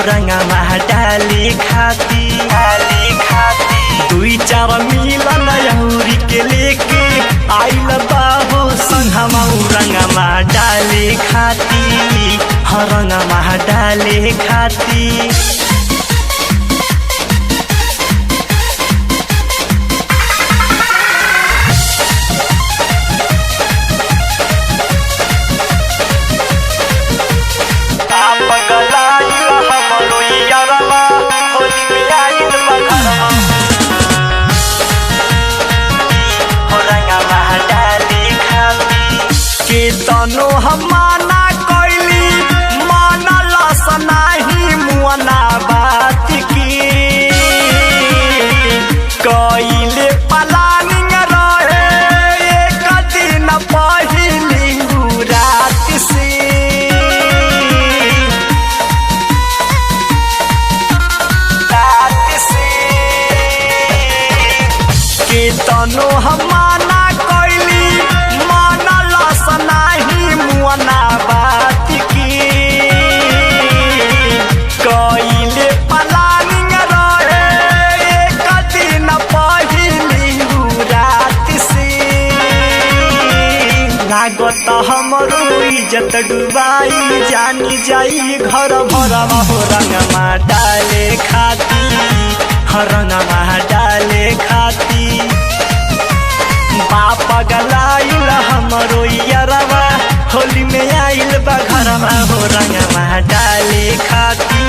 रंगमा डाले खाती दुई चार मिलन यौरी के लेके आइल बाबू संगमा रंगमा डाले खाती रंगमा डाले खाती। तनो हमाना कैली मानला सनाही मुअना बात की कैले प्लानिंग रहे एक दिन पहली रात से के तनो हमाना कैली मानला सनाही मुअना बात की कैले प्लानिंग रहे एक दिन पहली रात से लागत हमरो इज्जत डुबाई जानी जाई घर भरमा हो रंगमा डाले खाती रंगमा डाले खाती। बाप गलाइल हमरो यरवा होली में आइल बा घरमा हो रंगमा डाले खाती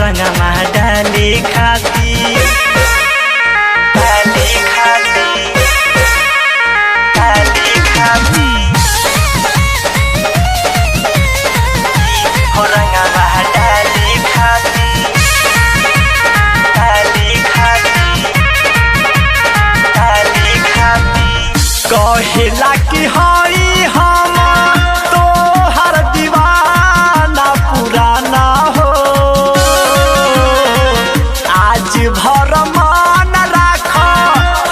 रंगमा डाले खाती डाले खाती डाले खाती हो रंगमा डाले खाती डाले खाती डाले खाती। कहेला कि हई हम तोहर दीवाना पुराना हो आज भर मान राख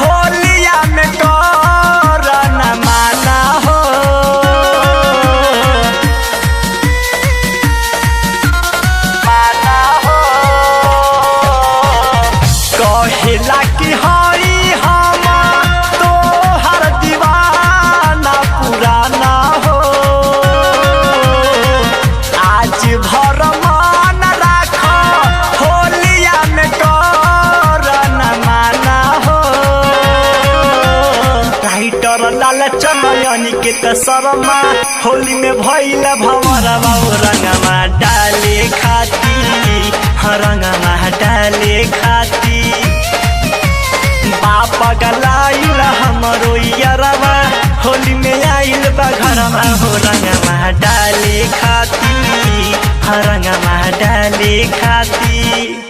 होलिया में कर न माना हो माना हो। कहेला कि हई हम तोहर दीवाना पुराना हो आज भर मान राख होलिया में कर न माना हो। राइटर लाल चनयनी के त शर्मा होली में भइल भंवरवा रंगमा डाले खाती रंगमा डाले खाती। बाप गलाइल हमरो यरवा होली में आइल बा घरमा हो रंगमा डाले खाती रंगमा डाले खाती।